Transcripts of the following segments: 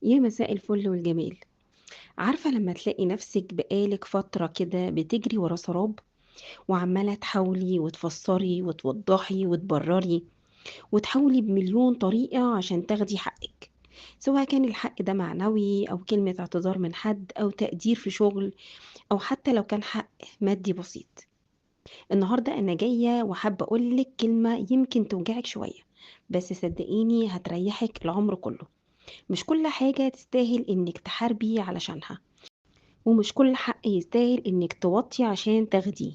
يا مساء الفل والجمال. عارفة لما تلاقي نفسك بقالك فترة كده بتجري ورا سراب، وعمالة تحاولي وتفسري وتوضحي وتبرري وتحاولي بمليون طريقة عشان تاخدي حقك، سواء كان الحق ده معنوي أو كلمة اعتذار من حد أو تقدير في شغل، أو حتى لو كان حق مادي بسيط. النهاردة أنا جاية وحابة أقولك كلمة يمكن توجعك شوية، بس صدقيني هتريحك العمر كله. مش كل حاجة تستاهل إنك تحاربي علشانها، ومش كل حق يستاهل إنك توطي عشان تاخديه.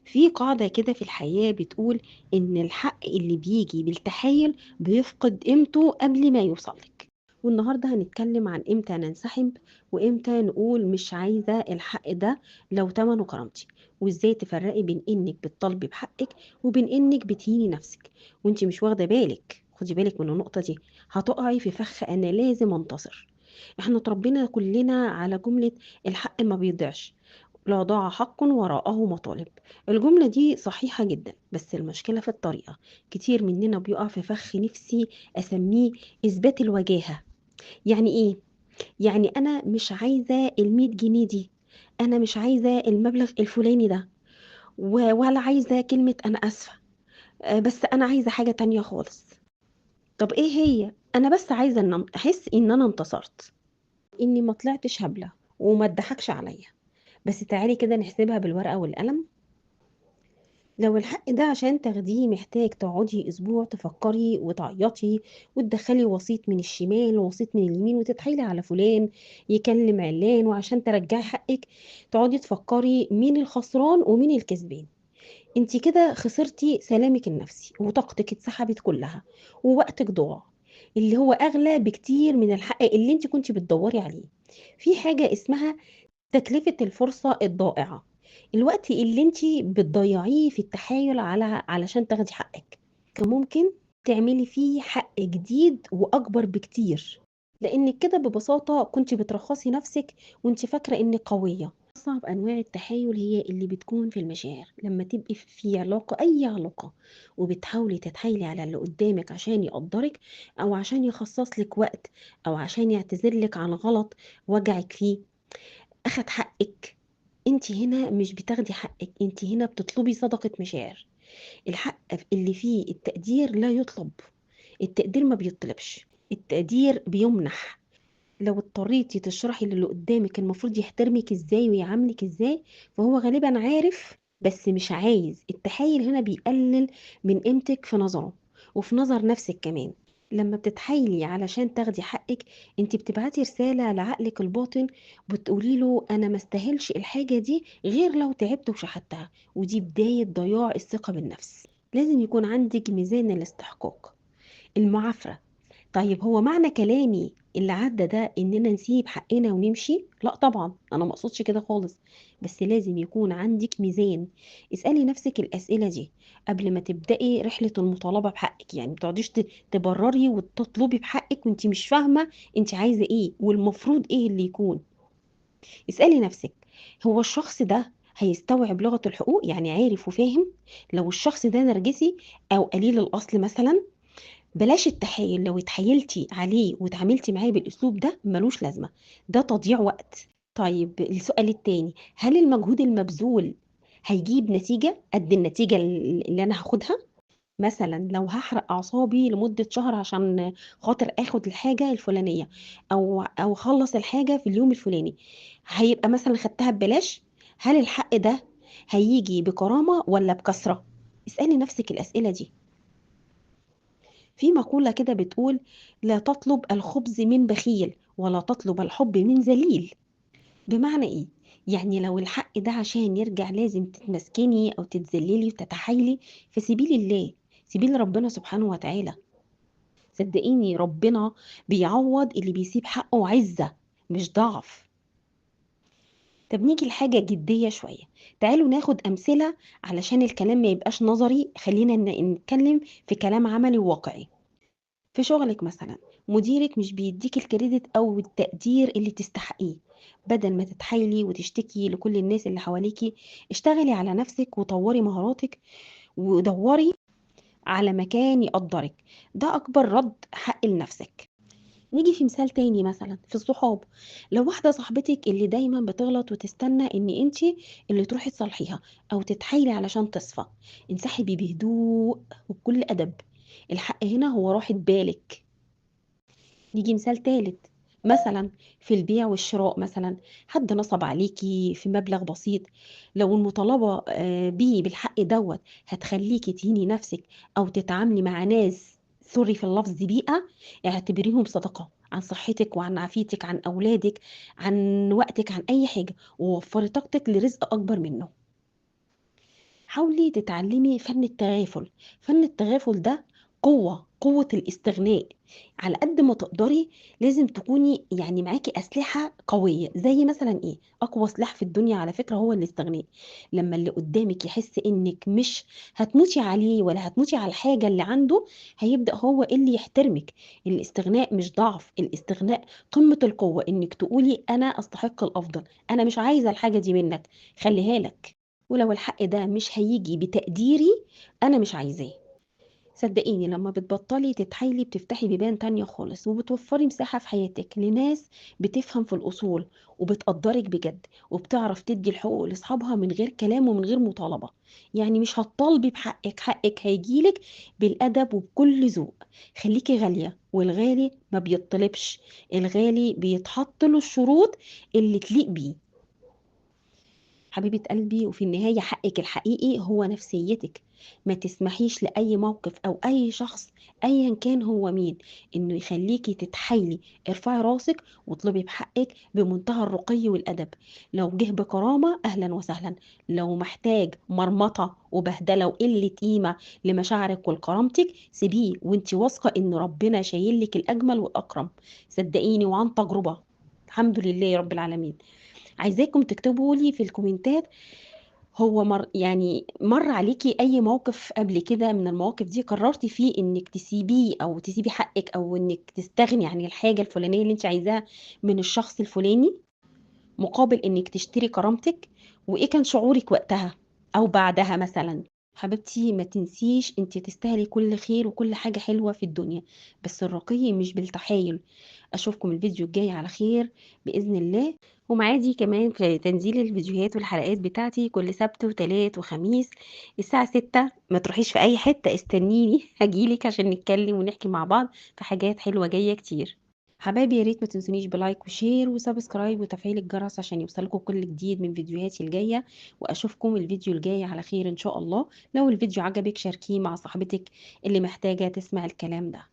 في قاعدة كده في الحياة بتقول إن الحق اللي بيجي بالتحايل بيفقد قيمته قبل ما يوصلك. والنهاردة هنتكلم عن إمتى ننسحب، وإمتى نقول مش عايزة الحق ده لو تمنه كرامتي، وإزاي تفرقي بين إنك بتطالبي بحقك وبين إنك بتهيني نفسك وإنتي مش واخدة بالك. خدي بالك من النقطة دي، هتقعي في فخ أنا لازم أنتصر. احنا اتربينا كلنا على جملة الحق ما بيضيعش، لا ضاع حق وراءه مطالب. الجملة دي صحيحة جدا، بس المشكلة في الطريقة. كتير مننا بيقع في فخ نفسي أسميه إثبات الوجاهة. يعني إيه؟ يعني أنا مش عايزة ال100 جنيه دي، أنا مش عايزة المبلغ الفلاني ده، ولا عايزة كلمة أنا آسفة. بس أنا عايزة حاجة تانية خالص. طب إيه هي؟ أنا بس عايزة إن أحس إن أنا انتصرت، إني ما طلعتش هبلة وما اتضحكش عليا. بس تعالي كده نحسبها بالورقة والقلم. لو الحق ده عشان تاخديه محتاج تقعدي اسبوع تفكري وتعيطي وتدخلي وسيط من الشمال ووسيط من اليمين وتتحايلي على فلان يكلم علان، وعشان ترجعي حقك تقعدي تفكري مين الخسران ومين الكسبان. انت كده خسرتي سلامك النفسي وطاقتك اتسحبت كلها ووقتك ضاع، اللي هو اغلى بكتير من الحق اللي انت كنت بتدوري عليه. في حاجة اسمها تكلفة الفرصة الضائعة، الوقت اللي انتي بتضيعيه في التحايل علشان تاخدي حقك، كان ممكن تعملي فيه حق جديد وأكبر بكتير. لأنك كده ببساطة كنت بترخصي نفسك وانت فاكرة انك قوية. أصعب أنواع التحايل هي اللي بتكون في المشاعر، لما تبقي في علاقة، أي علاقة، وبتحاولي تتحايلي على اللي قدامك عشان يقدرك، أو عشان يخصص لك وقت، أو عشان يعتذر لك عن غلط وجعك فيه، أخد حقِّك. أنتِ هنا مش بتاخدي حقِّك، أنتِ هنا بتطلبي صدقة مشاعر. الحق اللي فيه التقدير لا يُطلب، التقدير ما بيطلبش، التقدير بيُمنح. لو اضطريتِ تشرحي للي قدامِك المفروض يحترمِك إزاي ويعاملِك إزاي، فهو غالبًا عارف بس مش عايز. التحايل هنا بيقلل من قيمتِك في نظره وفي نظر نفسِك كمان. لمّا بتتحايلي علشان تاخدي حقِّك، أنتِ بتبعتي رسالة لعقلِك الباطن، بتقولي له أنا ما استاهلش الحاجة دي غير لو تعبت وشحتها، ودي بداية ضياع الثقة بالنفس. لازم يكون عندِك ميزان الاستحقاق، المعافرة. طيب هو معنى كلامي اللي عدّى ده إننا نسيب حقنا ونمشي؟ لأ طبعًا، أنا ما اقصدش كده خالص، بس لازم يكون عندِك ميزان. اسألي نفسِك الأسئلة دي قبل ما تبدئي رحلة المطالبة بحقِك، يعني ما تقعديش تبرّري وتطلبي بحقِك وأنتِ مش فاهمة أنتِ عايزة إيه والمفروض إيه اللي يكون. اسألي نفسِك، هو الشخص ده هيستوعب لغة الحقوق؟ يعني عارف وفاهم؟ لو الشخص ده نرجسي أو قليل الأصل مثلًا، بلاش التحايل. لو اتحايلتِ عليه واتعاملتِ معاه بالأسلوب ده مالوش لازمة، ده تضييع وقت. طيب السؤال التاني، هل المجهود المبذول هيجيب نتيجة قد النتيجة اللي أنا هاخدها؟ مثلًا لو هاحرق أعصابي لمدة شهر عشان خاطر آخد الحاجة الفلانية، أو أخلّص الحاجة في اليوم الفلاني، هيبقى مثلًا خدتها ببلاش؟ هل الحق ده هييجي بكرامة والّا بكثرة؟ اسألي نفسِك الأسئلة دي. في مقولة كده بتقول: لا تطلب الخبز من بخيل ولا تطلب الحب من ذليل. بمعنى ايه؟ يعني لو الحق ده عشان يرجع لازم تتمسكني او تتذللي وتتحايلي، فسيبيه لله، سيبيه لربنا سبحانه وتعالى. صدقيني ربنا بيعوض اللي بيسيب حقه عزة مش ضعف. طب نيجي لحاجة جدية شوية، تعالوا ناخد أمثلة علشان الكلام ما يبقاش نظري، خلينا نتكلم في كلام عملي وواقعي. في شغلك مثلا، مديرك مش بيديك الكريدت او التقدير اللي تستحقيه. بدل ما تتحايلي وتشتكي لكل الناس اللي حواليكي، اشتغلي على نفسك وطوري مهاراتك ودوري على مكان يقدرك. ده اكبر رد حق لنفسك. نيجي في مثال تاني مثلًا في الصحاب، لو واحدة صاحبتِك اللي دايمًا بتغلط وتستنى إن أنتِ اللي تروحي تصالحيها أو تتحايلي علشان تصفى، انسحبي بهدوء وبكل أدب، الحق هنا هو راحة بالِك. نيجي مثال تالت، مثلًا في البيع والشراء مثلًا، حد نصب عليكِ في مبلغ بسيط، لو المطالبة بيه بالحق دوّة هتخلّيكِ تهيني نفسِك أو تتعاملي مع ناس sorry في اللفظ بيئة، اعتبريهم صدقة عن صحتِك وعن عافيتِك، عن أولادِك، عن وقتِك، عن أي حاجة، ووفّري طاقتِك لرزق أكبر منه. حاولي تتعلمي فن التغافل، فن التغافل ده قوة الاستغناء، على قد ما تقدري لازم تكوني يعني معاكِ أسلحة قوية، زي مثلًا إيه، أقوى سلاح في الدنيا على فكرة هو الاستغناء، لمّا اللي قدامِك يحس إنِك مش هتموتي عليه ولا هتموتي على الحاجة اللي عنده، هيبدأ هو اللي يحترمِك، الاستغناء مش ضعف، الاستغناء قمة القوة، إنِك تقولي أنا أستحق الأفضل، أنا مش عايزة الحاجة دي منك، خلّيها لك. ولو الحق ده مش هييجي بتقديري، أنا مش عايزاه. صدقيني لمّا بتبطّلي تتحايلي بتفتحي بيبان تانية خالص، وبتوفّري مساحة في حياتِك لناس بتفهم في الأصول، وبتقدّرِك بجد، وبتعرف تدّي الحقوق لأصحابها من غير كلام ومن غير مطالبة، يعني مش هتطالبي بحقِّك، حقِّك هييجي لِك بالأدب وبكل ذوق. خلّيكِ غالية، والغالي ما بيتطلبش، الغالي بيتحط له الشروط اللي تليق بيه. حبيبة قلبي وفي النهاية حقِّك الحقيقي هو نفسيتِك، ما تسمحيش لأي موقف أو أي شخص أيًا كان هو مين، إنه يخلّيكِ تتحايلي، ارفعي راسِك واطلبي بحقِّك بمنتهى الرقي والأدب، لو جه بكرامة أهلًا وسهلًا، لو محتاج مرمطة وبهدلة وقلة قيمة لمشاعرِك ولكرامتِك سيبيه وأنتِ واثقة إن ربنا شايل لِك الأجمل والأكرم، صدقيني وعن تجربة، الحمد لله رب العالمين. عايزاكم تكتبوا لي في الكومنتات هو يعني مَر عليكِ أي موقف قبل كده من المواقف دي قررتِ فيه إنِّك تسيبيه أو تسيبي حقِّك أو إنِّك تستغني عن الحاجة الفلانية اللي أنتِ عايزاها من الشخص الفلاني، مقابل إنِّك تشتري كرامتِك، وإيه كان شعورِك وقتها أو بعدها مثلًا؟ حبيبتي ما تنسيش أنتِ تستاهلي كل خير وكل حاجة حلوة في الدنيا، بس الرقي مش بالتحايل. أشوفكم الفيديو الجاي على خير بإذن الله، وميعادي كمان في تنزيل الفيديوهات والحلقات بتاعتي كل سبت وتلات وخميس الساعة 18:00. ما تروحيش في أي حتة، استنيني هاجي لِك عشان نتكلم ونحكي مع بعض في حاجات حلوة جاية كتير. حبايبي يا ريت ما تنسونيش بلايك وشير وسبسكرايب وتفعيل الجرس عشان يوصلكم كل جديد من فيديوهاتي الجاية، وأشوفكم الفيديو الجاي على خير إن شاء الله. لو الفيديو عجبك شاركيه مع صاحبتك اللي محتاجة تسمع الكلام ده.